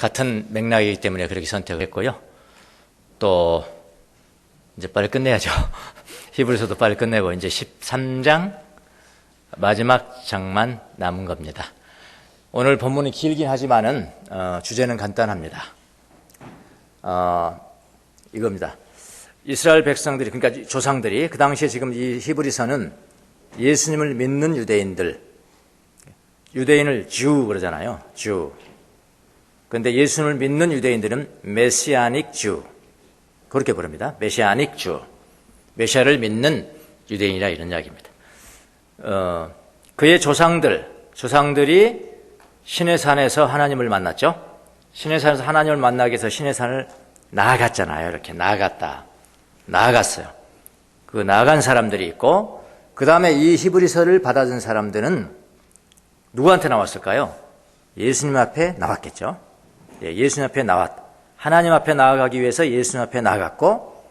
같은 맥락이기 때문에 그렇게 선택을 했고요. 또 이제 빨리 끝내야죠. 히브리서도 빨리 끝내고 이제 13장 마지막 장만 남은 겁니다. 오늘 본문이 길긴 하지만은 주제는 간단합니다. 이겁니다. 이스라엘 백성들이, 그러니까 조상들이, 그 당시에 지금 이 히브리서는 예수님을 믿는 유대인들, 유대인을 주 그러잖아요. 주. 그런데 예수님을 믿는 유대인들은 메시아닉 주, 그렇게 부릅니다. 메시아닉 주. 메시아를 믿는 유대인이라 이런 이야기입니다. 그의 조상들이 시내산에서 하나님을 만났죠. 시내산에서 하나님을 만나기 위해서 시내산을 나아갔잖아요. 이렇게 나아갔어요. 그 나아간 사람들이 있고, 그 다음에 이 히브리서를 받아준 사람들은 누구한테 나왔을까요? 예수님 앞에 나왔겠죠. 예, 예수님 앞에 하나님 앞에 나아가기 위해서 예수님 앞에 나아갔고,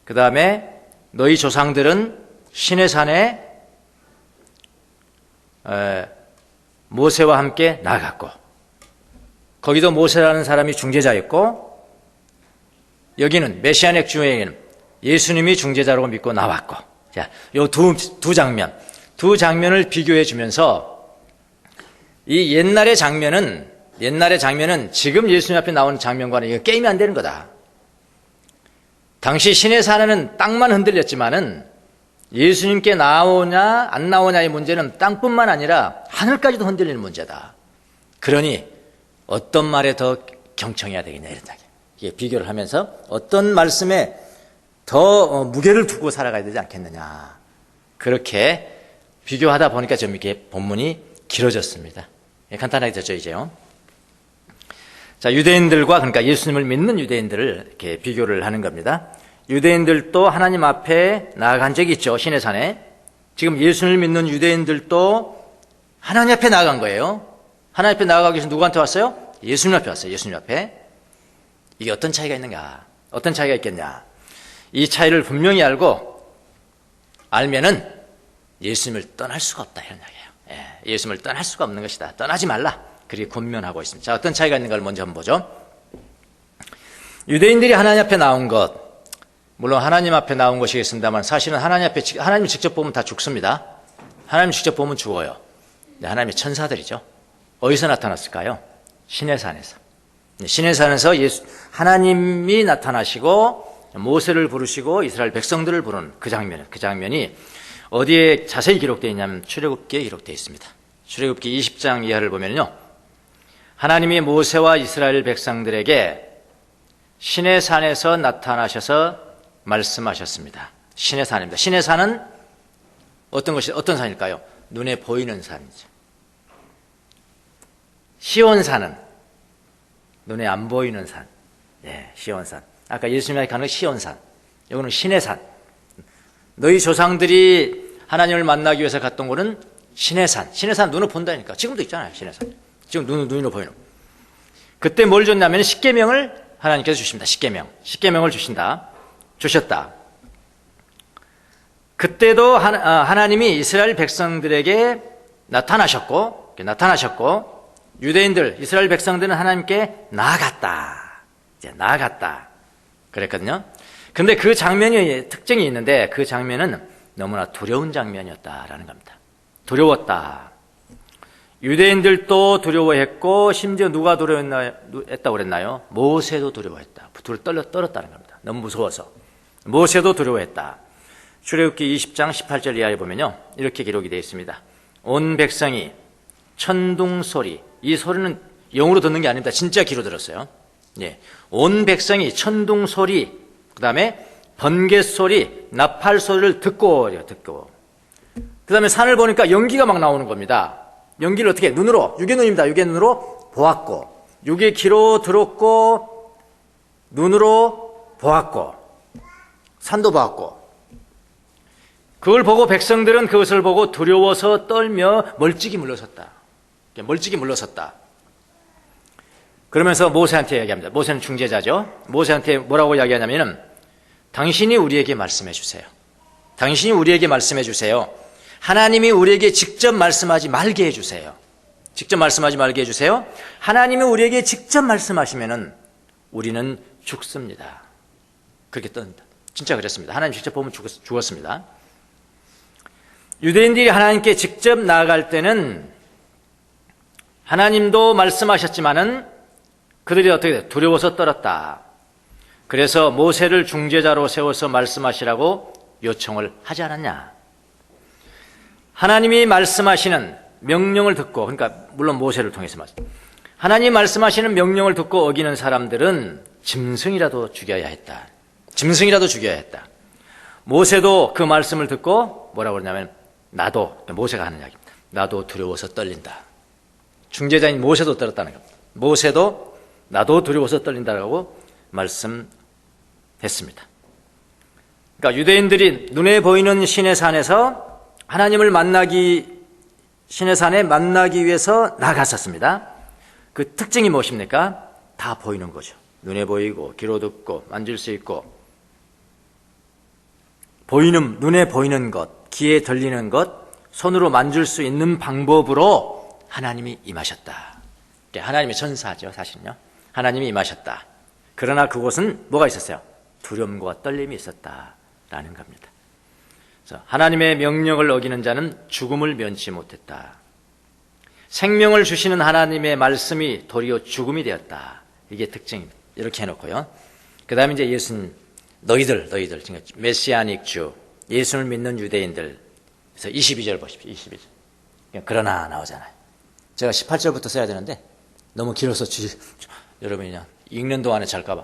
그 다음에 너희 조상들은 시내산에 모세와 함께 나아갔고, 거기도 모세라는 사람이 중재자였고, 여기는 메시아닉 주에게는 예수님이 중재자로 믿고 나왔고, 자, 요 두 장면을 비교해 주면서 이 옛날의 장면은 지금 예수님 앞에 나오는 장면과는 이거 게임이 안 되는 거다. 당시 시내산에는 땅만 흔들렸지만은 예수님께 나오냐 안 나오냐의 문제는 땅뿐만 아니라 하늘까지도 흔들리는 문제다. 그러니 어떤 말에 더 경청해야 되겠냐 이런 이야기. 이게 비교를 하면서 어떤 말씀에 더 무게를 두고 살아가야 되지 않겠느냐. 그렇게 비교하다 보니까 좀 이렇게 본문이 길어졌습니다. 간단하게 됐죠, 이제요. 자, 유대인들과, 그러니까 예수님을 믿는 유대인들을 이렇게 비교를 하는 겁니다. 유대인들도 하나님 앞에 나아간 적이 있죠, 시내산에. 지금 예수님을 믿는 유대인들도 하나님 앞에 나아간 거예요. 하나님 앞에 나아가기 위해서 누구한테 왔어요? 예수님 앞에 왔어요, 예수님 앞에. 이게 어떤 차이가 있는가? 어떤 차이가 있겠냐? 이 차이를 분명히 알면은 예수님을 떠날 수가 없다, 이런 이야기예요. 예, 예수님을 떠날 수가 없는 것이다. 떠나지 말라. 그렇게 권면하고 있습니다. 자, 어떤 차이가 있는가를 먼저 한번 보죠. 유대인들이 하나님 앞에 나온 것, 물론 하나님 앞에 나온 것이겠습니다만 사실은 하나님을 직접 보면 다 죽습니다. 하나님 직접 보면 죽어요. 하나님의 천사들이죠. 어디서 나타났을까요? 시내산에서. 시내산에서 하나님이 나타나시고 모세를 부르시고 이스라엘 백성들을 부르는 그 장면이 어디에 자세히 기록되어 있냐면 출애굽기에 기록되어 있습니다. 출애굽기 20장 이하를 보면요, 하나님이 모세와 이스라엘 백성들에게 시내산에서 나타나셔서 말씀하셨습니다. 시내산입니다. 시내산은 어떤 산일까요? 눈에 보이는 산이죠. 시온산은 눈에 안 보이는 산. 예, 시온산. 아까 예수님이 가는 시온산. 이거는 시내산. 너희 조상들이 하나님을 만나기 위해서 갔던 곳은 시내산. 시내산 눈으로 본다니까. 지금도 있잖아요, 시내산. 지금 눈으로 보이는. 그때 뭘 줬냐면 십계명을 하나님께서 주십니다. 십계명을 주셨다. 그때도 하나님이 이스라엘 백성들에게 나타나셨고 유대인들, 이스라엘 백성들은 하나님께 나아갔다. 그랬거든요. 근데 그 장면이 특징이 있는데 그 장면은 너무나 두려운 장면이었다라는 겁니다. 두려웠다. 유대인들도 두려워했고 심지어 누가 두려워했다고 그랬나요? 모세도 두려워했다. 불을 떨었다는 겁니다. 너무 무서워서. 모세도 두려워했다. 출애굽기 20장 18절 이하에 보면요, 이렇게 기록이 되어 있습니다. 온 백성이 천둥소리, 이 소리는 영으로 듣는 게 아닙니다. 진짜 귀로 들었어요. 예. 온 백성이 천둥소리, 그 다음에 번개소리, 나팔소리를 듣고. 그 다음에 산을 보니까 연기가 막 나오는 겁니다. 연기를 어떻게? 육의 눈으로 보았고, 육의 귀로 들었고, 눈으로 보았고, 산도 보았고, 그걸 보고 백성들은 그것을 보고 두려워서 떨며 멀찍이 물러섰다. 그러면서 모세한테 이야기합니다. 모세는 중재자죠. 모세한테 뭐라고 이야기하냐면은 당신이 우리에게 말씀해 주세요. 하나님이 우리에게 직접 말씀하지 말게 해주세요. 직접 말씀하지 말게 해주세요. 하나님이 우리에게 직접 말씀하시면은 우리는 죽습니다. 그렇게 뜬다. 진짜 그랬습니다. 하나님 직접 보면 죽었습니다. 유대인들이 하나님께 직접 나아갈 때는 하나님도 말씀하셨지만은 그들이 어떻게 돼? 두려워서 떨었다. 그래서 모세를 중재자로 세워서 말씀하시라고 요청을 하지 않았냐. 하나님이 말씀하시는 명령을 듣고, 그러니까 물론 모세를 통해서 하나님이 말씀하시는 명령을 듣고 어기는 사람들은 짐승이라도 죽여야 했다. 짐승이라도 죽여야 했다. 모세도 그 말씀을 듣고 뭐라고 그러냐면 나도, 모세가 하는 이야기입니다. 나도 두려워서 떨린다. 중재자인 모세도 떨었다는 겁니다. 모세도 나도 두려워서 떨린다라고 말씀했습니다. 그러니까 유대인들이 눈에 보이는 신의 산에서 하나님을 신의 산에 만나기 위해서 나갔었습니다. 그 특징이 무엇입니까? 다 보이는 거죠. 눈에 보이고 귀로 듣고 만질 수 있고 눈에 보이는 것, 귀에 들리는 것, 손으로 만질 수 있는 방법으로 하나님이 임하셨다. 하나님의 전사죠, 사실은요. 하나님이 임하셨다. 그러나 그곳은 뭐가 있었어요? 두려움과 떨림이 있었다라는 겁니다. 그래서 하나님의 명령을 어기는 자는 죽음을 면치 못했다. 생명을 주시는 하나님의 말씀이 도리어 죽음이 되었다. 이게 특징입니다. 이렇게 해놓고요. 그 다음에 이제 예수님, 너희들, 메시아닉 주, 예수를 믿는 유대인들. 그래서 22절 보십시오. 22절. 그러나 나오잖아요. 제가 18절부터 써야 되는데 너무 길어서 여러분이 그냥 읽는 동안에 잘까봐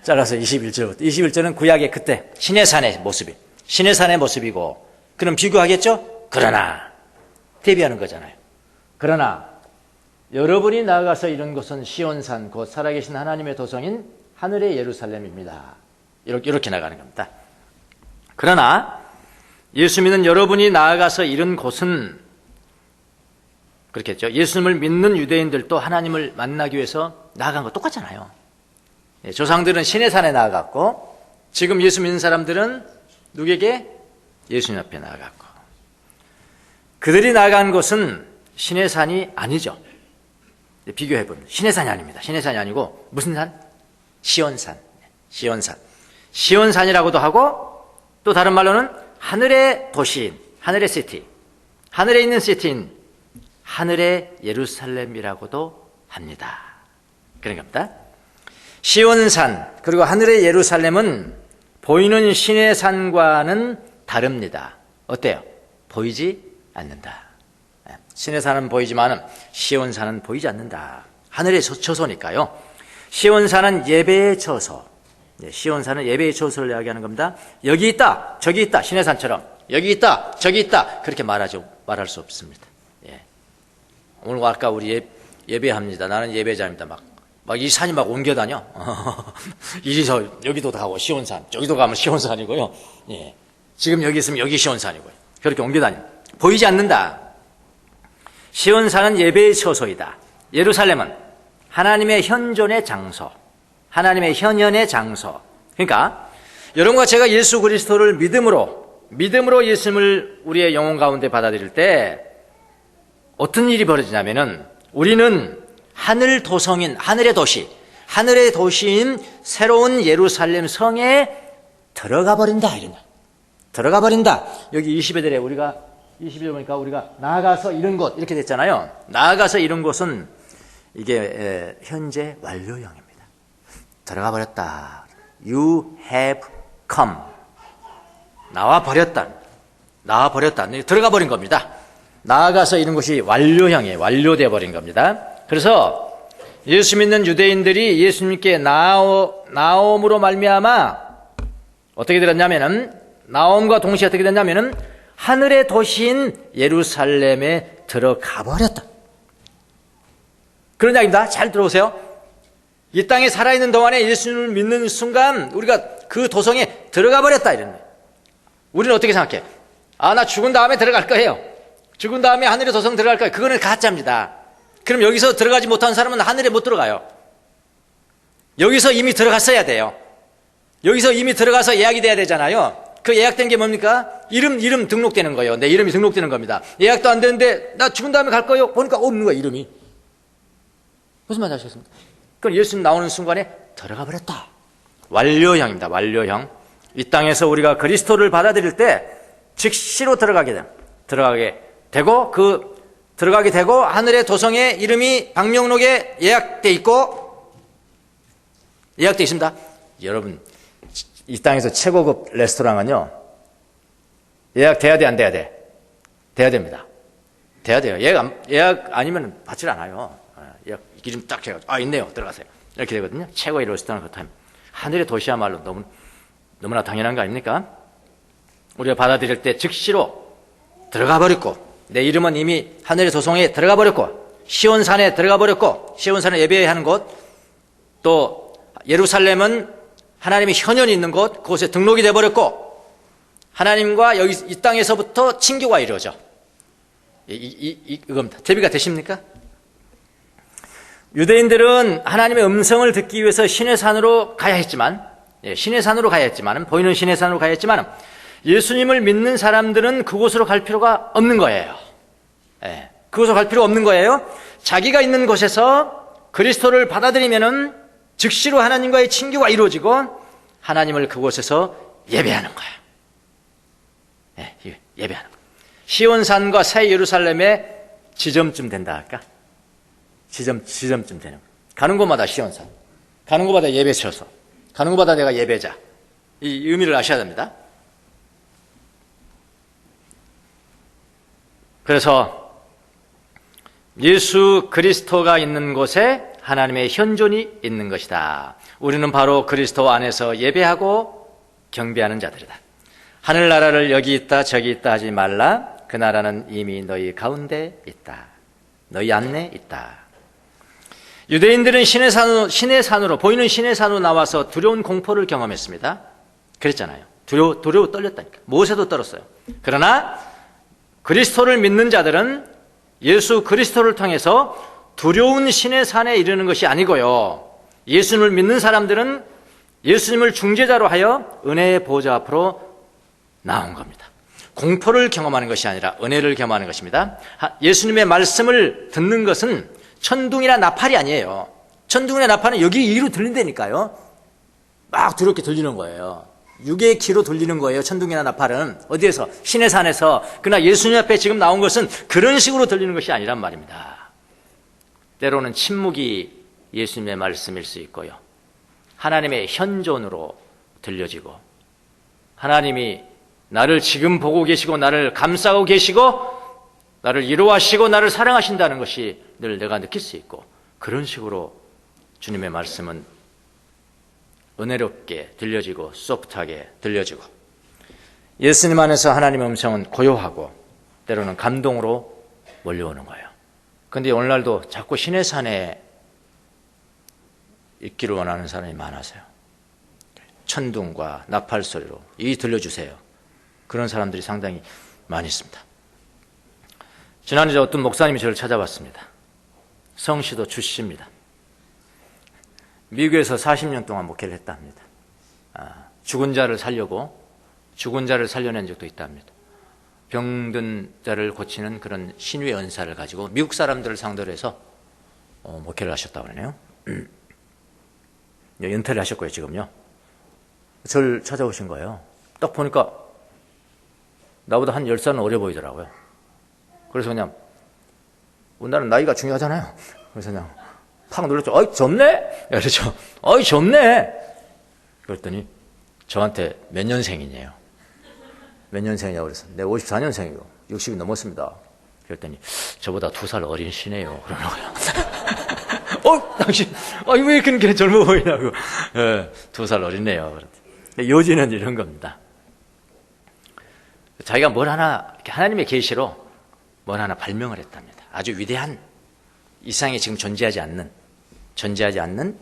잘라서 21절부터. 21절은 구약의 그때 신의 산의 모습이고, 그럼 비교하겠죠? 그러나 대비하는 거잖아요. 그러나 여러분이 나아가서 이런 곳은 시온산, 곧 살아계신 하나님의 도성인 하늘의 예루살렘입니다. 이렇게 나가는 겁니다. 그러나 예수 믿는 여러분이 나아가서 이런 곳은 그렇겠죠. 예수님을 믿는 유대인들도 하나님을 만나기 위해서 나아간 거 똑같잖아요. 조상들은 신의 산에 나아갔고, 지금 예수 믿는 사람들은 누구에게? 예수님 앞에 나아갔고, 그들이 나아간 곳은 신의 산이 아니죠. 비교해보면 신의 산이 아닙니다. 신의 산이 아니고 무슨 산? 시온산. 시온산이라고도 하고, 또 다른 말로는 하늘의 도시인, 하늘의 시티, 하늘에 있는 시티인 하늘의 예루살렘이라고도 합니다. 그런 겁니다. 시온산 그리고 하늘의 예루살렘은 보이는 신의 산과는 다릅니다. 어때요? 보이지 않는다. 신의 산은 보이지만 시온산은 보이지 않는다. 하늘의 처소니까요. 시온산은 예배의 처소. 시온산은 예배의 처소를 이야기하는 겁니다. 여기 있다, 저기 있다, 신의 산처럼 여기 있다, 저기 있다 그렇게 말할 수 없습니다. 오늘 아까 우리 예배합니다. 나는 예배자입니다. 막 이 산이 막 옮겨 다녀. 이리서 여기도 가고 시온산, 저기도 가면 시온산이고요. 지금 여기 있으면 여기 시온산이고요. 그렇게 옮겨 다녀. 보이지 않는다. 시온산은 예배의 처소이다. 예루살렘은 하나님의 현존의 장소, 하나님의 현현의 장소. 그러니까 여러분과 제가 예수 그리스도를 믿음으로 예수님을 우리의 영혼 가운데 받아들일 때 어떤 일이 벌어지냐면은 우리는 하늘의 도시인 새로운 예루살렘 성에 들어가 버린다. 들어가 버린다. 여기 20회들에 우리가 20일 보니까 우리가 나아가서 이런 곳 이렇게 됐잖아요. 나아가서 이런 곳은 이게 현재 완료형입니다. 들어가 버렸다. You have come. 나와 버렸다. 들어가 버린 겁니다. 나아가서 이런 것이 완료형이에요. 완료되어 버린 겁니다. 그래서 예수 믿는 유대인들이 예수님께 나옴으로 말미암아 어떻게 되었냐면은, 나옴과 동시에 어떻게 됐냐면은 하늘의 도시인 예루살렘에 들어가 버렸다. 그런 이야기입니다. 잘 들어보세요. 이 땅에 살아있는 동안에 예수님을 믿는 순간 우리가 그 도성에 들어가 버렸다 이런 거예요. 우리는 어떻게 생각해? 나 죽은 다음에 들어갈 거예요. 죽은 다음에 하늘의 도성 들어갈 거예요. 그거는 가짜입니다. 그럼 여기서 들어가지 못한 사람은 하늘에 못 들어가요. 여기서 이미 들어갔어야 돼요. 여기서 이미 들어가서 예약이 돼야 되잖아요. 그 예약된 게 뭡니까? 이름 등록되는 거예요. 내 이름이 등록되는 겁니다. 예약도 안 되는데 나 죽은 다음에 갈 거예요. 보니까 없는 거야, 이름이. 무슨 말인지 아시겠습니까? 그럼 예수님 나오는 순간에 들어가 버렸다. 완료형입니다. 완료형. 이 땅에서 우리가 그리스도를 받아들일 때 즉시로 들어가게 되고 하늘의 도성에 이름이 방명록에 예약돼 있습니다. 여러분, 이 땅에서 최고급 레스토랑은요, 예약돼야 돼, 안 돼야 돼? 돼야 됩니다. 돼야 돼요. 예약 아니면 받질 않아요. 예약 이름 딱 해가지고, 있네요. 들어가세요. 이렇게 되거든요. 최고의 레스토랑 그렇다면. 하늘의 도시야말로 너무나 당연한 거 아닙니까? 우리가 받아들일 때 즉시로 들어가 버렸고, 내 이름은 이미 하늘의 도성에 들어가 버렸고, 시온산에 들어가 버렸고, 시온산에 예배해야 하는 곳, 또 예루살렘은 하나님이 현현이 있는 곳, 그곳에 등록이 되어버렸고, 하나님과 이 땅에서부터 친교가 이루어져. 이겁니다. 대비가 되십니까? 유대인들은 하나님의 음성을 듣기 위해서 신의 산으로 가야 했지만, 보이는 신의 산으로 가야 했지만, 예수님을 믿는 사람들은 그곳으로 갈 필요가 없는 거예요. 그곳으로 갈 필요 없는 거예요. 자기가 있는 곳에서 그리스도를 받아들이면은 즉시로 하나님과의 친교가 이루어지고 하나님을 그곳에서 예배하는 거예요. 예배하는 거예요. 시온산과 새 예루살렘의 지점쯤 된다 할까? 지점쯤 되는 거예요. 가는 곳마다 시온산, 가는 곳마다 예배 쳐서, 가는 곳마다 내가 예배자. 이 의미를 아셔야 됩니다. 그래서 예수 그리스도가 있는 곳에 하나님의 현존이 있는 것이다. 우리는 바로 그리스도 안에서 예배하고 경배하는 자들이다. 하늘나라를 여기 있다 저기 있다 하지 말라. 그 나라는 이미 너희 가운데 있다. 너희 안에 있다. 유대인들은 신의 산으로 보이는 신의 산으로 나와서 두려운 공포를 경험했습니다. 그랬잖아요. 두려워 떨렸다니까. 모세도 떨었어요. 그러나 그리스도를 믿는 자들은 예수 그리스도를 통해서 두려운 신의 산에 이르는 것이 아니고요. 예수님을 믿는 사람들은 예수님을 중재자로 하여 은혜의 보좌 앞으로 나온 겁니다. 공포를 경험하는 것이 아니라 은혜를 경험하는 것입니다. 예수님의 말씀을 듣는 것은 천둥이나 나팔이 아니에요. 천둥이나 나팔은 여기 이로 들린다니까요. 막 두렵게 들리는 거예요. 육의 귀로 들리는 거예요. 천둥이나 나팔은. 어디에서? 신의 산에서. 그러나 예수님 앞에 지금 나온 것은 그런 식으로 들리는 것이 아니란 말입니다. 때로는 침묵이 예수님의 말씀일 수 있고요. 하나님의 현존으로 들려지고, 하나님이 나를 지금 보고 계시고 나를 감싸고 계시고 나를 이루하시고 나를 사랑하신다는 것이 늘 내가 느낄 수 있고, 그런 식으로 주님의 말씀은 은혜롭게 들려지고 소프트하게 들려지고, 예수님 안에서 하나님의 음성은 고요하고 때로는 감동으로 몰려오는 거예요. 그런데 오늘날도 자꾸 신의 산에 있기를 원하는 사람이 많아서요. 천둥과 나팔 소리로 이 들려주세요. 그런 사람들이 상당히 많이 있습니다. 지난주에 어떤 목사님이 저를 찾아왔습니다. 성시도 출신입니다. 미국에서 40년 동안 목회를 했다 합니다. 죽은 자를 살려낸 적도 있다 합니다. 병든 자를 고치는 그런 신유의 은사를 가지고 미국 사람들을 상대로 해서 목회를 하셨다고 그러네요. 연퇴를 하셨고요, 지금요. 저를 찾아오신 거예요. 딱 보니까 나보다 한 10살은 어려 보이더라고요. 그래서 그냥, 우리나라는 나이가 중요하잖아요. 그래서 그냥 팍 눌렀죠. 어이, 젊네? 그렇죠. 어이, 젊네? 그랬더니 저한테 몇 년생이냐요. 몇 년생이냐고 그래서 내가 54년생이고 60이 넘었습니다. 그랬더니 저보다 2살 어린시네요. 그러는 거예요. 당신, 왜 이렇게 젊어 보이냐고. 2살 어리네요. 요지는 이런 겁니다. 자기가 뭘 하나, 하나님의 계시로 뭘 하나 발명을 했답니다. 아주 위대한, 이 세상에 지금 존재하지 않는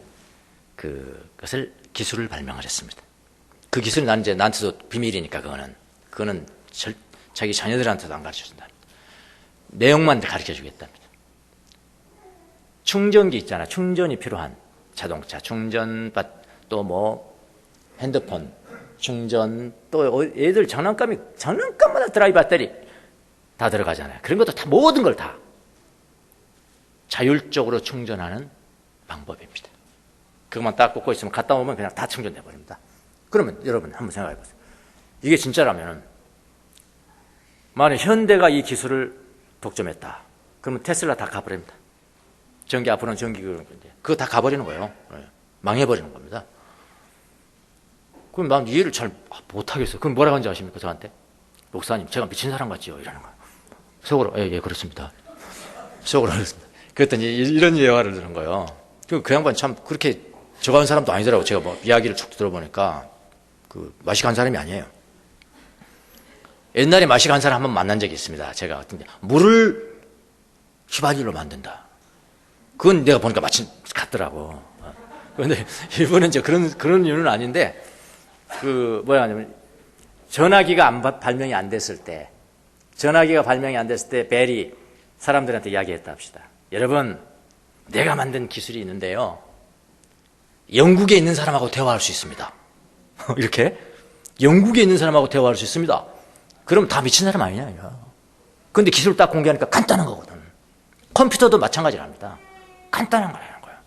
그것을, 기술을 발명을 했습니다. 그 기술이 나한테도 비밀이니까 그거는 자기 자녀들한테도 안 가르쳐 준다. 내용만 가르쳐 주겠답니다. 충전기 있잖아. 충전이 필요한 자동차, 충전, 또 핸드폰, 충전, 또 애들 장난감마다 드라이 배터리 다 들어가잖아요. 그런 것도 다 모든 걸 다 자율적으로 충전하는 방법입니다. 그것만 딱 꽂고 있으면 갔다 오면 그냥 다 충전돼 버립니다. 그러면 여러분 한번 생각해 보세요. 이게 진짜라면 만약 현대가 이 기술을 독점했다. 그러면 테슬라 다 가버립니다. 전기 앞으로는 전기 그거 다 가버리는 거예요. 망해버리는 겁니다. 그럼 난 이해를 잘 못하겠어요. 그럼 뭐라고 하는지 아십니까? 저한테 목사님 제가 미친 사람 같지요? 이러는 거예요. 속으로 예 그렇습니다. 속으로 그렇습니다. 그랬더니 이런 예화를 들은 거예요. 그 양반 참 그렇게 저가는 사람도 아니더라고. 제가 뭐 이야기를 쭉 들어보니까 그 맛이 간 사람이 아니에요. 옛날에 맛이 간 사람 한번 만난 적이 있습니다. 제가 물을 휘발유로 만든다. 그건 내가 보니까 마침 같더라고. 그런데 이분은 이제 그런 이유는 아닌데 그 뭐야 하냐면 전화기가 발명이 안 됐을 때 벨이 사람들한테 이야기했다 합시다. 여러분, 내가 만든 기술이 있는데요. 영국에 있는 사람하고 대화할 수 있습니다. 이렇게 영국에 있는 사람하고 대화할 수 있습니다. 그럼 다 미친 사람 아니냐 이거. 그런데 기술 딱 공개하니까 간단한 거거든. 컴퓨터도 마찬가지랍니다. 간단한 거라는 거야.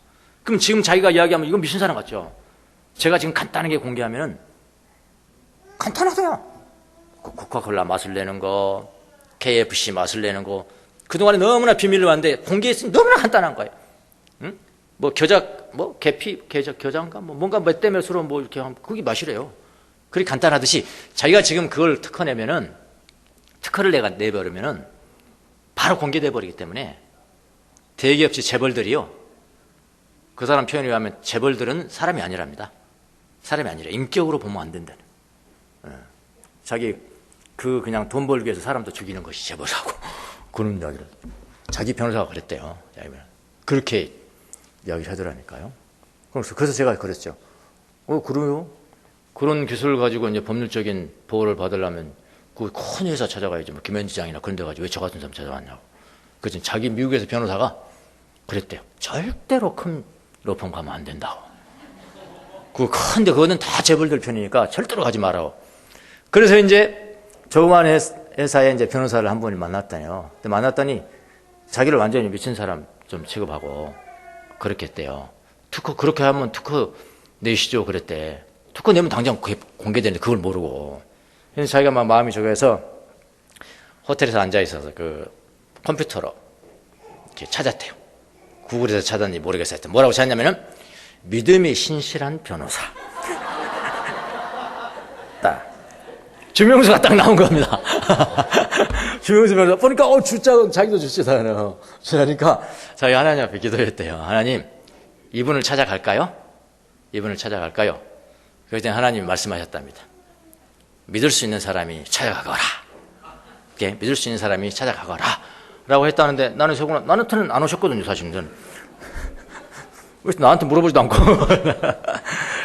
그럼 지금 자기가 이야기하면 이건 미친 사람 같죠. 제가 지금 간단하게 공개하면은 간단하대요. 코카콜라 맛을 내는 거, KFC 맛을 내는 거. 그동안에 너무나 비밀로 왔는데 공개했으니 너무나 간단한 거예요. 응? 뭐 겨자인가? 뭔가 몇 대 몇으로 뭐 이렇게 하면 그게 맛이래요. 그렇게 간단하듯이 자기가 지금 그걸 특허를 내버리면은 바로 공개돼 버리기 때문에 대기업체 재벌들이요. 그 사람 표현에 의하면 재벌들은 사람이 아니랍니다. 사람이 아니라 인격으로 보면 안 된다는. 자기 그냥 돈 벌기 위해서 사람도 죽이는 것이 재벌하고 그런 이야기를 자기 변호사가 그랬대요. 그렇게 이야기를 하더라니까요. 그래서 제가 그랬죠. 그래요? 그런 기술을 가지고 이제 법률적인 보호를 받으려면 그 큰 회사 찾아가야지, 뭐 김현지장이나 그런 데 가지고 왜 저 같은 사람 찾아왔냐고. 그래서 자기 미국에서 변호사가 그랬대요. 절대로 큰 로펌 가면 안 된다고. 그거는 다 재벌들 편이니까 절대로 가지 말라고. 그래서 이제 조그만 회사에 이제 변호사를 한 분이 만났다요. 근데 만났더니 자기를 완전히 미친 사람 좀 취급하고 그렇게 했대요. 그렇게 하면 특허 내시죠. 그랬대. 특허 내면 당장 공개되는데 그걸 모르고. 그래서 자기가 막 마음이 저해서 호텔에서 앉아 있어서 그 컴퓨터로 이렇게 찾았대요. 구글에서 찾았는지 모르겠어요. 뭐라고 찾냐면은 믿음이 신실한 변호사. 딱 주명수가 딱 나온 겁니다. 주명수 변호사 보니까 자기도 주시잖아요. 그러니까 자기 하나님 앞에 기도했대요. 하나님, 이분을 찾아갈까요? 그랬더니 하나님이 말씀하셨답니다. 믿을 수 있는 사람이 찾아가거라. 믿을 수 있는 사람이 찾아가거라. 라고 했다는데 나한테는 안 오셨거든요, 사실은. 나한테 물어보지도 않고.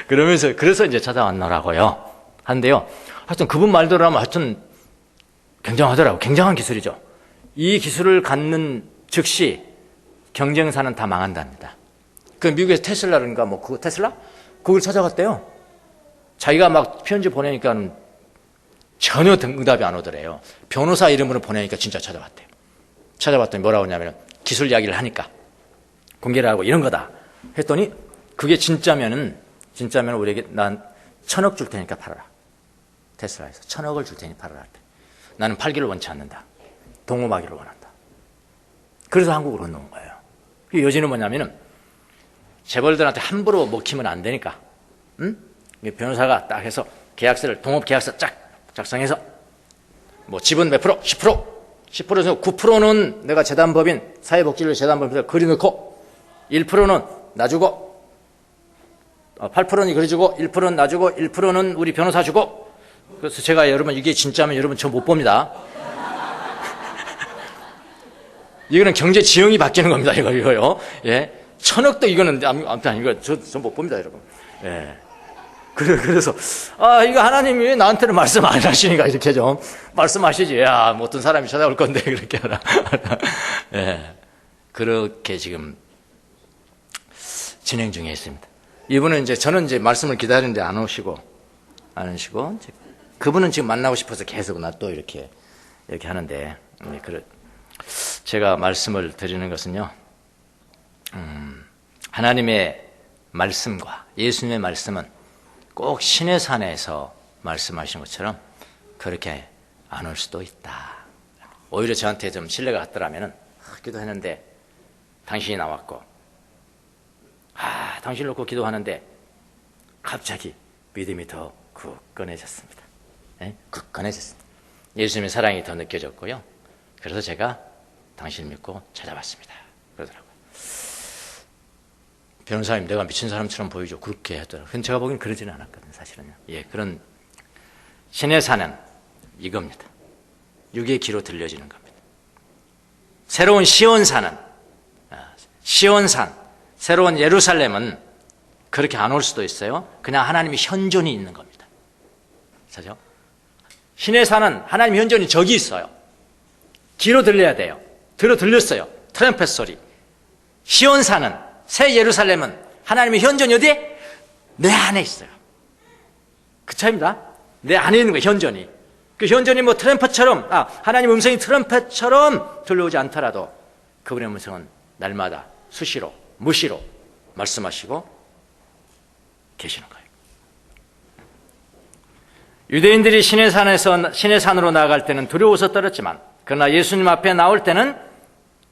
그래서 이제 찾아왔나라고요. 한데요. 하여튼 그분 말대로 하면 하여튼 굉장하더라고요. 굉장한 기술이죠. 이 기술을 갖는 즉시 경쟁사는 다 망한답니다. 그 미국에서 테슬라인가 테슬라? 그걸 찾아갔대요. 자기가 막 편지 보내니까 전혀 응답이 안 오더래요. 변호사 이름으로 보내니까 진짜 찾아왔대요. 찾아봤더니 뭐라고 하냐면 기술 이야기를 하니까 공개를 하고 이런 거다 했더니 그게 진짜면은 우리에게 난 1,000억 줄 테니까 팔아라. 테슬라에서 1,000억을 줄 테니 팔아라. 나는 팔기를 원치 않는다. 동업하기를 원한다. 그래서 한국으로 건너온 거예요. 그 여지는 뭐냐면은 재벌들한테 함부로 먹히면 안 되니까, 변호사가 딱 해서 동업 계약서 쫙 작성해서 뭐 지분 몇 프로? 10%. 10%에서 9%는 내가 재단법인 사회복지를 재단법인에서 그려놓고 1%는 놔주고 8%는 그려주고 1%는 놔주고 1%는 우리 변호사 주고. 그래서 제가 여러분 이게 진짜면 여러분 저 못 봅니다. 이거는 경제 지형이 바뀌는 겁니다. 이거요. 예. 1,000억도 이거는 아무튼 이거 저 못 봅니다, 여러분. 예. 그래서 이거 하나님이 왜 나한테는 말씀 안 하시니까 이렇게 좀 말씀하시지. 야, 뭐 어떤 사람이 찾아올 건데 그렇게 하라. 예. 그렇게 지금 진행 중에 있습니다. 이분은 저는 말씀을 기다리는데 안 않으시고, 그분은 지금 만나고 싶어서 계속 나 또 이렇게 하는데, 제가 말씀을 드리는 것은요, 하나님의 말씀과 예수님의 말씀은 꼭 신의 산에서 말씀하신 것처럼 그렇게 안 올 수도 있다. 오히려 저한테 좀 신뢰가 갔더라면 기도했는데 당신이 나왔고, 당신을 놓고 기도하는데 갑자기 믿음이 더 굳건해졌습니다. 굳건해졌습니다. 예수님의 사랑이 더 느껴졌고요. 그래서 제가 당신을 믿고 찾아왔습니다. 그러더라고요. 변호사님, 내가 미친 사람처럼 보이죠? 그렇게 하더라고요. 근데 제가 보기엔 그러지는 않았거든요, 사실은요. 그런 신의 산은 이겁니다. 육의 귀로 들려지는 겁니다. 새로운 시온산은, 시온산, 새로운 예루살렘은 그렇게 안 올 수도 있어요. 그냥 하나님이 현존이 있는 겁니다. 그렇죠? 신의 산은 하나님 현존이 저기 있어요. 귀로 들려야 돼요. 들렸어요. 트럼펫 소리. 시온산은, 새 예루살렘은 하나님의 현존이 어디에? 내 안에 있어요. 그 차이입니다. 내 안에 있는 거예요, 현존이. 그 현존이 뭐 트럼펫처럼, 하나님 음성이 트럼펫처럼 들려오지 않더라도 그분의 음성은 날마다 수시로, 무시로 말씀하시고 계시는 거예요. 유대인들이 신의 산으로 나아갈 때는 두려워서 떨었지만, 그러나 예수님 앞에 나올 때는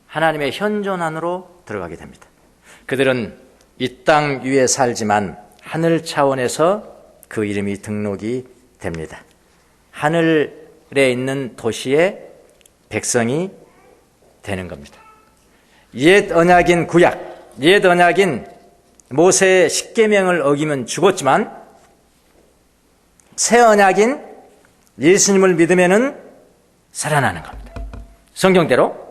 하나님의 현존 안으로 들어가게 됩니다. 그들은 이 땅 위에 살지만 하늘 차원에서 그 이름이 등록이 됩니다. 하늘에 있는 도시의 백성이 되는 겁니다. 옛 언약인 구약, 옛 언약인 모세의 십계명을 어기면 죽었지만 새 언약인 예수님을 믿으면은 살아나는 겁니다. 성경대로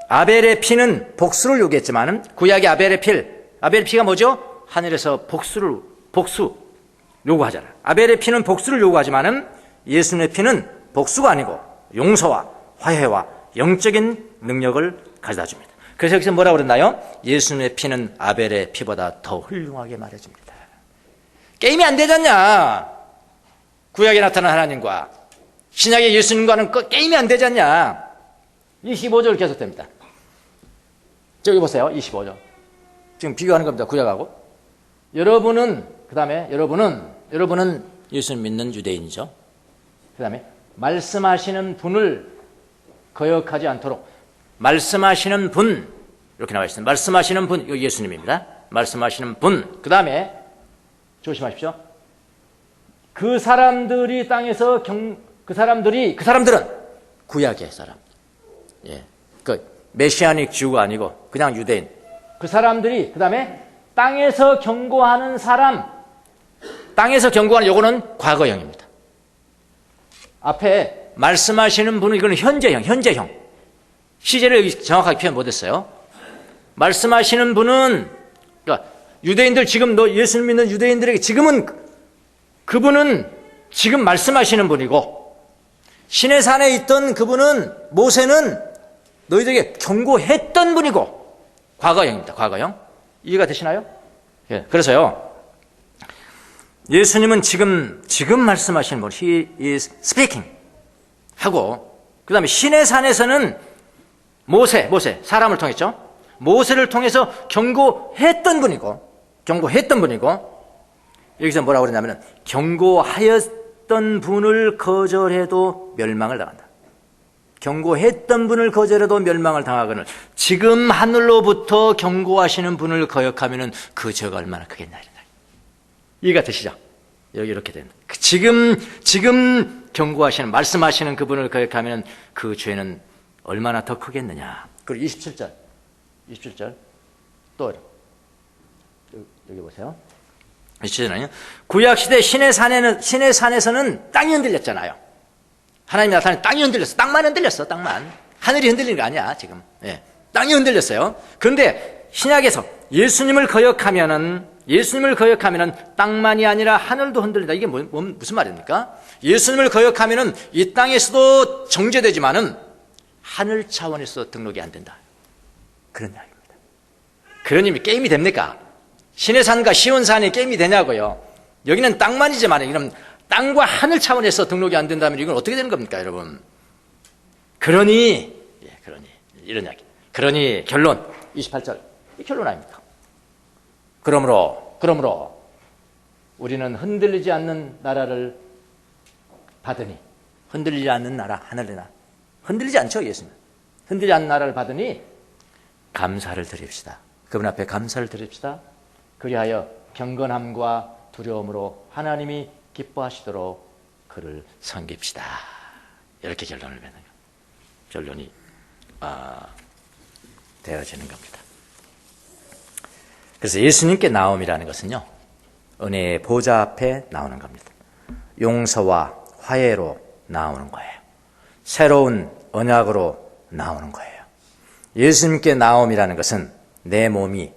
아벨의 피는 복수를 요구했지만은 구약의 아벨의 피가 뭐죠? 하늘에서 복수 요구하잖아요. 아벨의 피는 복수를 요구하지만은 예수님의 피는 복수가 아니고 용서와 화해와 영적인 능력을 가져다 줍니다. 그래서 여기서 뭐라고 그랬나요? 예수님의 피는 아벨의 피보다 더 훌륭하게 말해줍니다. 게임이 안 되잖냐? 구약에 나타난 하나님과 신약의 예수님과는 게임이 안 되잖냐? 25절 계속됩니다. 저기 보세요. 25절. 지금 비교하는 겁니다. 구약하고. 여러분은 예수님 믿는 유대인이죠. 그 다음에 말씀하시는 분을 거역하지 않도록, 말씀하시는 분, 이렇게 나와 있습니다. 말씀하시는 분, 이거 예수님입니다. 말씀하시는 분. 그 다음에 조심하십시오. 그 사람들은 구약의 사람. 메시아닉 주가 아니고 그냥 유대인. 그 사람들이, 그 다음에 땅에서 경고하는 사람. 땅에서 경고하는 요거는 과거형입니다. 앞에 말씀하시는 분은 이거는 현재형. 시제를 정확하게 표현 못했어요. 말씀하시는 분은, 그러니까 유대인들 지금 예수 믿는 유대인들에게 그분은 지금 말씀하시는 분이고, 신의 산에 있던 그분은, 모세는 너희들에게 경고했던 분이고, 과거형입니다. 과거형. 이해가 되시나요? 그래서요, 예수님은 지금 말씀하시는 분, He is speaking 하고, 그 다음에 신의 산에서는 모세, 사람을 통했죠. 모세를 통해서 경고했던 분이고, 여기서 뭐라고 그러냐면, 경고하였던 분을 거절해도 멸망을 당한다. 경고했던 분을 거절해도 멸망을 당하거늘 지금 하늘로부터 경고하시는 분을 거역하면 그 죄가 얼마나 크겠냐. 이해가 되시죠? 여기 이렇게 됩니다. 지금 경고하시는, 말씀하시는 그분을 거역하면 그 죄는 얼마나 더 크겠느냐. 그리고 27절 또 여기 보세요. 27절은요. 구약시대 신의 산에서는 땅이 흔들렸잖아요. 하나님이 나타나는 땅이 흔들렸어. 땅만 흔들렸어. 땅만. 하늘이 흔들리는 거 아니야 지금. 땅이 흔들렸어요. 그런데 신약에서 예수님을 거역하면은 땅만이 아니라 하늘도 흔들린다. 이게 무슨 말입니까? 예수님을 거역하면은 이 땅에서도 정죄되지만은 하늘 차원에서 등록이 안 된다. 그런 이야기입니다. 그런 의미 게임이 됩니까? 신의 산과 시온산이 게임이 되냐고요. 여기는 땅만이지만 이런 땅과 하늘 차원에서 등록이 안 된다면 이건 어떻게 되는 겁니까, 여러분? 그러니 이런 이야기. 그러니 결론 28절 이 결론 아닙니까? 그러므로 우리는 흔들리지 않는 나라를 받으니 흔들리지 않는 나라 하늘의 나라 흔들리지 않죠 예수님. 흔들리지 않는 나라를 받으니 감사를 드립시다. 그분 앞에 감사를 드립시다. 그리하여 경건함과 두려움으로 하나님이 기뻐하시도록 그를 섬깁시다. 이렇게 결론을 맺는 거예요. 결론이 되어지는 겁니다. 그래서 예수님께 나옴이라는 것은요, 은혜의 보좌 앞에 나오는 겁니다. 용서와 화해로 나오는 거예요. 새로운 언약으로 나오는 거예요. 예수님께 나옴이라는 것은 내 몸이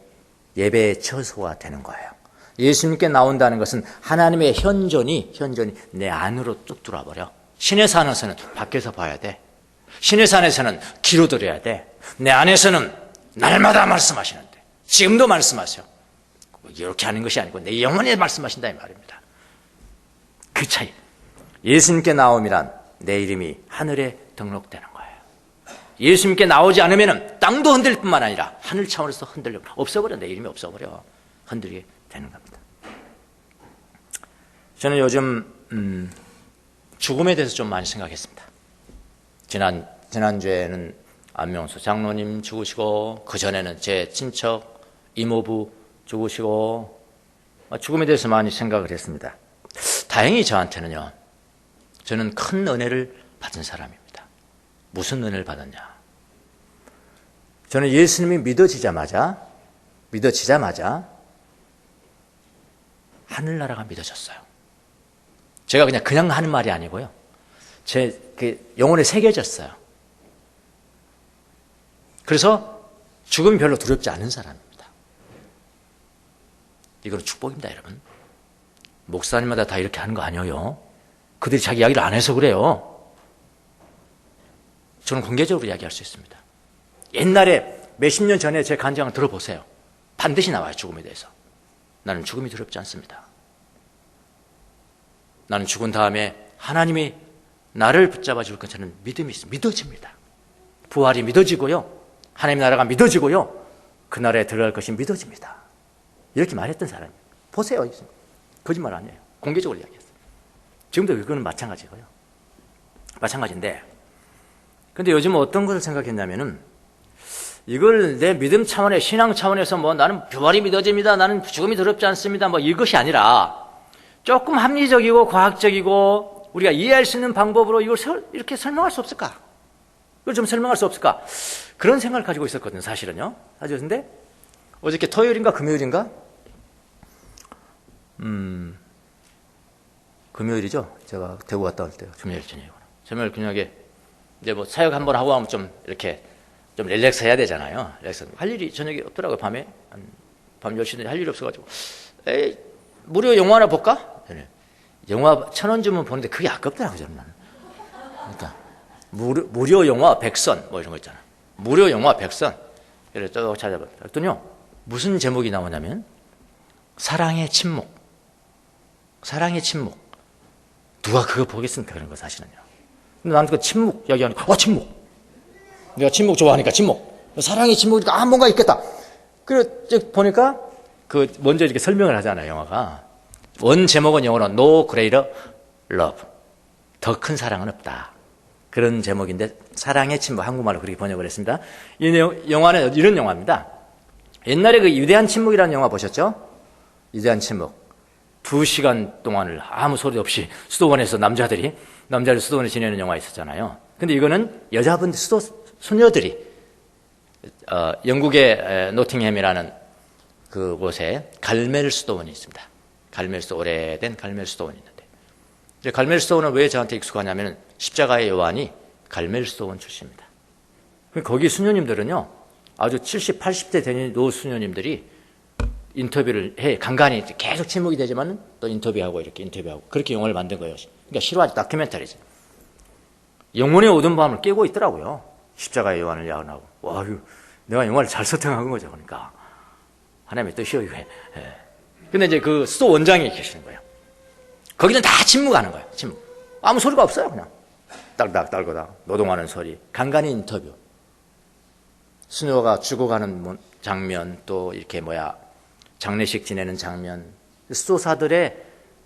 예배의 처소가 되는 거예요. 예수님께 나온다는 것은 하나님의 현존이 내 안으로 뚝 들어와버려. 신의 산에서는 밖에서 봐야 돼. 신의 산에서는 귀로 들어야 돼. 내 안에서는 날마다 말씀하시는데 지금도 말씀하세요. 이렇게 하는 것이 아니고 내 영혼에 말씀하신다 이 말입니다. 그 차이. 예수님께 나옴이란 내 이름이 하늘에 등록되는 거예요. 예수님께 나오지 않으면 땅도 흔들릴 뿐만 아니라 하늘 차원에서 흔들려 없어버려. 내 이름이 없어버려. 흔들리게 되는 겁니다. 저는 요즘 죽음에 대해서 좀 많이 생각했습니다. 지난주에는 안명수 장로님 죽으시고 그전에는 제 친척 이모부 죽으시고 죽음에 대해서 많이 생각을 했습니다. 다행히 저한테는요, 저는 큰 은혜를 받은 사람입니다. 무슨 은혜를 받았냐? 저는 예수님이 믿어지자마자 하늘나라가 믿어졌어요. 제가 그냥 하는 말이 아니고요. 제 영혼에 새겨졌어요. 그래서 죽음이 별로 두렵지 않은 사람입니다. 이거는 축복입니다, 여러분. 목사님마다 다 이렇게 하는 거 아니에요. 그들이 자기 이야기를 안 해서 그래요. 저는 공개적으로 이야기할 수 있습니다. 옛날에 몇십 년 전에 제 간증을 들어보세요. 반드시 나와요, 죽음에 대해서. 나는 죽음이 두렵지 않습니다. 나는 죽은 다음에 하나님이 나를 붙잡아 줄 것처럼 믿음이 있습니다. 믿어집니다. 부활이 믿어지고요. 하나님의 나라가 믿어지고요. 그 나라에 들어갈 것이 믿어집니다. 이렇게 말했던 사람이에요. 보세요. 거짓말 아니에요. 공개적으로 이야기했어요. 지금도 그거는 마찬가지고요. 마찬가지인데, 근데 요즘은 어떤 것을 생각했냐면은, 이걸 내 믿음 차원의 신앙 차원에서 나는 부활이 믿어집니다. 나는 죽음이 두렵지 않습니다. 이것이 아니라 조금 합리적이고 과학적이고 우리가 이해할 수 있는 방법으로 이걸 이렇게 설명할 수 없을까? 이걸 좀 설명할 수 없을까? 그런 생각을 가지고 있었거든요, 사실은요. 근데 어저께 토요일인가 금요일인가? 금요일이죠. 제가 대구 갔다 올 때요. 금요일 저녁이구나. 금요일 저녁에 이제 사역 한번 하고 하면 좀 이렇게 좀 릴렉스 해야 되잖아요. 릴렉스. 할 일이 저녁에 없더라고요, 밤에. 밤 10시에 할 일이 없어가지고. 무료 영화 하나 볼까? 영화 1,000원 주면 보는데 그게 아깝더라고요, 저는. 그러니까, 무료 영화 100선, 이런 거 있잖아. 무료 영화 100선. 이렇게 쭉 찾아봤다. 그랬더니요, 무슨 제목이 나오냐면, 사랑의 침묵. 사랑의 침묵. 누가 그거 보겠습니까? 그런 거 사실은요. 근데 나는 그 침묵 이야기하니까, 침묵. 내가 침묵 좋아하니까 침묵. 사랑의 침묵이니까, 뭔가 있겠다. 그래, 보니까, 먼저 이렇게 설명을 하잖아요, 영화가. 원 제목은 영어로 No Greater Love. 더 큰 사랑은 없다. 그런 제목인데, 사랑의 침묵, 한국말로 그렇게 번역을 했습니다. 이 영화는 이런 영화입니다. 옛날에 위대한 침묵이라는 영화 보셨죠? 위대한 침묵. 2시간 동안을 아무 소리 없이 수도원에서 남자들이 수도원에 지내는 영화 있었잖아요. 근데 이거는 여자분들, 소녀들이, 영국의 노팅햄이라는 그곳에 갈멜 수도원이 있습니다. 오래된 갈멜 수도원이 있는데. 이제 갈멜 수도원은 왜 저한테 익숙하냐면, 십자가의 요한이 갈멜 수도원 출신입니다. 거기 수녀님들은요, 아주 70, 80대 된 노 수녀님들이 인터뷰를 해. 간간히 계속 침묵이 되지만 또 인터뷰하고 그렇게 영화를 만든 거예요. 그러니까 실화 다큐멘터리죠. 영혼의 어두운 밤을 깨고 있더라고요. 십자가의 요한을 야근하고. 와, 내가 영화를 잘 서팅한 거죠. 그러니까. 하나님의 뜻이요, 이게. 근데 이제 그 수도 원장이 계시는 거예요. 거기는 다 침묵하는 거예요. 침묵. 아무 소리가 없어요. 그냥 딸딱 딸거다 노동하는 소리. 간간히 인터뷰. 수녀가 죽어가는 장면, 또 이렇게 장례식 지내는 장면. 수도사들의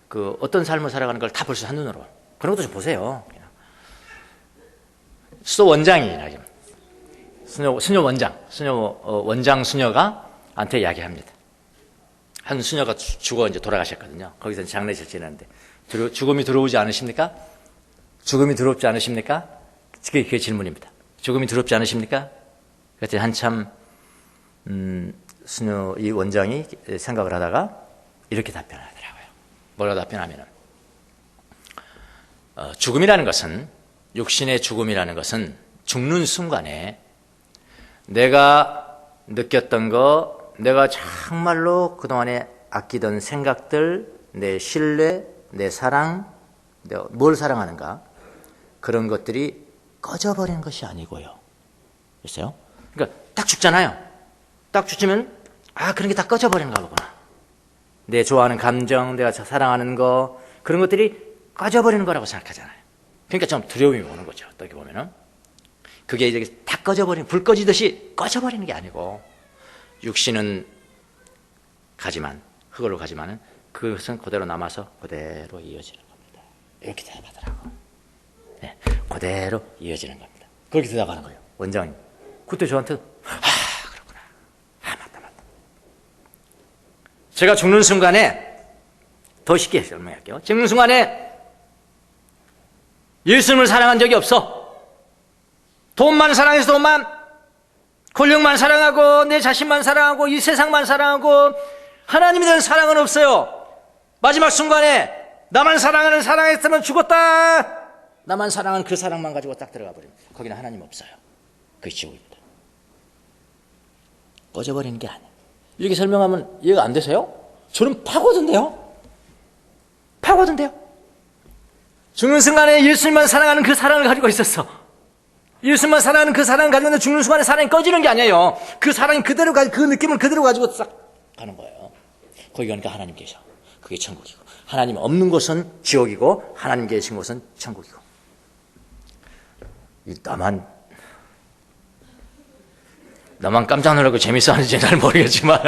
그 어떤 삶을 살아가는 걸 다 볼 수 한눈으로. 그런 것도 좀 보세요. 그냥. 수도 원장이 수녀 원장, 원장 수녀가 한테 이야기합니다. 한 수녀가 죽어 이제 돌아가셨거든요. 거기서 장례식 지내는데 죽음이 들어오지 않으십니까? 죽음이 두렵지 않으십니까? 그게 질문입니다. 죽음이 두렵지 않으십니까? 그때 한참 수녀 이 원장이 생각을 하다가 이렇게 답변하더라고요. 뭐라 답변하면은 죽음이라는 것은, 육신의 죽음이라는 것은 죽는 순간에 내가 느꼈던 거, 내가 정말로 그동안에 아끼던 생각들, 내 신뢰, 내 사랑, 내가 뭘 사랑하는가, 그런 것들이 꺼져버리는 것이 아니고요. 됐어요? 그러니까 딱 죽잖아요. 딱 죽으면 그런 게 다 꺼져버리는가 보구나. 내 좋아하는 감정, 내가 사랑하는 거, 그런 것들이 꺼져버리는 거라고 생각하잖아요. 그러니까 좀 두려움이 오는 거죠. 어떻게 보면은. 그게 이제 다 불 꺼지듯이 꺼져버리는 게 아니고, 육신은 가지만, 흙으로 가지만은 그것은 그대로 남아서 그대로 이어지는 겁니다. 이렇게 대답하더라고. 네, 그대로 이어지는 겁니다. 그렇게 대답하는 거예요, 원장님. 그때 저한테, 그렇구나. 맞다. 제가 죽는 순간에, 더 쉽게 설명할게요. 죽는 순간에 예수님을 사랑한 적이 없어. 돈만 사랑해서 돈만, 권력만 사랑하고, 내 자신만 사랑하고, 이 세상만 사랑하고, 하나님에 대한 사랑은 없어요. 마지막 순간에 나만 사랑하는 사랑했으면 죽었다. 나만 사랑하는 그 사랑만 가지고 딱 들어가 버립니다. 거기는 하나님 없어요. 그게 지옥입니다. 꺼져버리는 게 아니에요. 이렇게 설명하면 이해가 안 되세요? 저는 파고든대요. 죽는 순간에 예수님만 사랑하는 그 사랑을 가지고 있었어. 예수님만 사랑하는 그 사랑을 가지고 있는데 죽는 순간에 사랑이 꺼지는 게 아니에요. 그 사랑이 그대로 그 느낌을 그대로 가지고 싹 가는 거예요. 거기 가니까 하나님 계셔. 그게 천국이고. 하나님 없는 곳은 지옥이고, 하나님 계신 곳은 천국이고. 나만 깜짝 놀라고 재밌어 하는지 잘 모르겠지만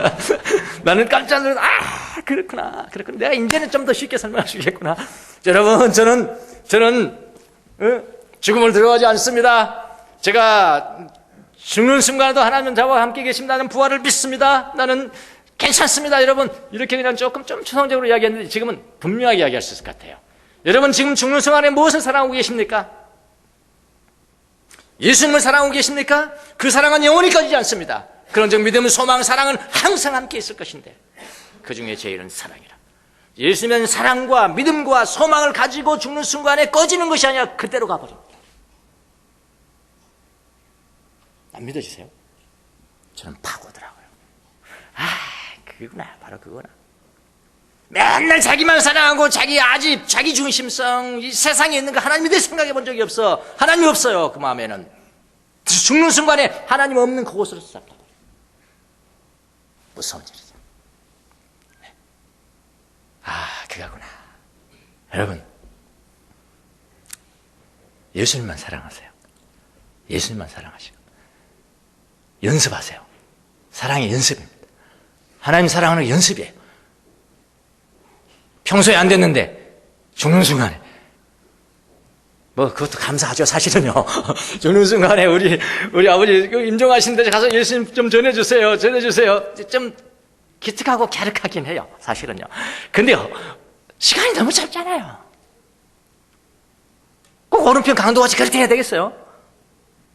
나는 깜짝 놀라서 그렇구나. 내가 이제는 좀 더 쉽게 설명할 수 있겠구나. 여러분, 저는 죽음을 두려워하지 않습니다. 제가 죽는 순간에도 하나님은 저와 함께 계십니다. 나는 부활을 믿습니다. 나는 괜찮습니다. 여러분, 이렇게 그냥 좀 추상적으로 이야기했는데 지금은 분명하게 이야기할 수 있을 것 같아요. 여러분, 지금 죽는 순간에 무엇을 사랑하고 계십니까? 예수님을 사랑하고 계십니까? 그 사랑은 영원히 꺼지지 않습니다. 그런즉 믿음, 소망, 사랑은 항상 함께 있을 것인데 그 중에 제일은 사랑이라. 예수님은 사랑과 믿음과 소망을 가지고 죽는 순간에 꺼지는 것이 아니라 그대로 가버립니다. 안 믿어지세요? 저는 파고더라고요. 그거구나, 바로 그거나. 맨날 자기만 사랑하고 자기 중심성, 이 세상에 있는 거 하나님에 대해 생각해 본 적이 없어. 하나님이 없어요, 그 마음에는. 죽는 순간에 하나님 없는 그곳으로 싹 가버려요. 무서운 일이죠. 그거구나. 여러분, 예수님만 사랑하세요. 예수님만 사랑하시고 연습하세요. 사랑의 연습입니다. 하나님 사랑하는 게 연습이에요. 평소에 안 됐는데 죽는 순간에 그것도 감사하죠. 사실은요. 죽는 순간에 우리 아버지 임종하신 데 가서 예수님 좀 전해주세요. 좀 기특하고 갸륵하긴 해요. 사실은요. 근데요, 시간이 너무 짧잖아요. 꼭 오른편 강도같이 그렇게 해야 되겠어요?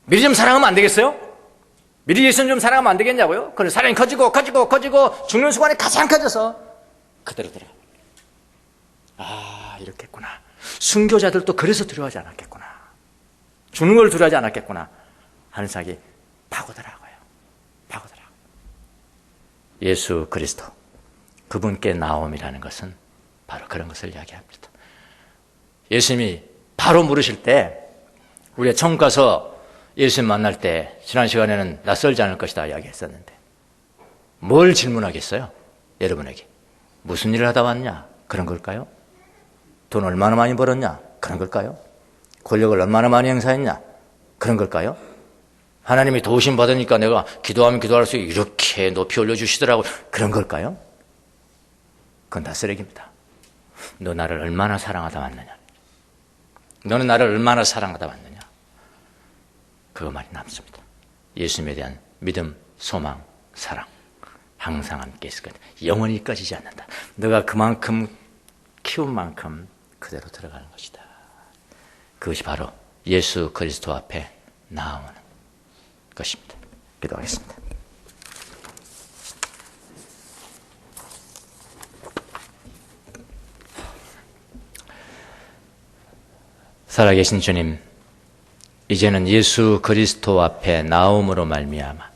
미리 좀 사랑하면 안 되겠어요? 미리 예수님 좀 사랑하면 안 되겠냐고요? 그래서 사랑이 커지고 죽는 순간에 가장 커져서 그대로 들어가. 이렇겠구나. 순교자들도 그래서 두려워하지 않았겠구나. 죽는 걸 두려워하지 않았겠구나 하는 생각이 파고들어가요. 예수 그리스도, 그분께 나옴이라는 것은 바로 그런 것을 이야기합니다. 예수님이 바로 물으실 때, 우리가 천국 가서 예수님 만날 때 지난 시간에는 낯설지 않을 것이다 이야기했었는데 뭘 질문하겠어요? 여러분에게 무슨 일을 하다 왔냐? 그런 걸까요? 돈 얼마나 많이 벌었냐? 그런 걸까요? 권력을 얼마나 많이 행사했냐? 그런 걸까요? 하나님이 도우심 받으니까 내가 기도하면 기도할수록 이렇게 높이 올려주시더라고. 그런 걸까요? 그건 다 쓰레기입니다. 너 나를 얼마나 사랑하다 왔느냐? 너는 나를 얼마나 사랑하다 왔느냐? 그것만이 남습니다. 예수님에 대한 믿음, 소망, 사랑 항상 함께 있을 거다. 영원히 꺼지지 않는다. 너가 그만큼 키운 만큼 그대로 들어가는 것이다. 그것이 바로 예수 그리스도 앞에 나오는 것입니다. 기도하겠습니다. 살아계신 주님, 이제는 예수 그리스도 앞에 나옴으로 말미암아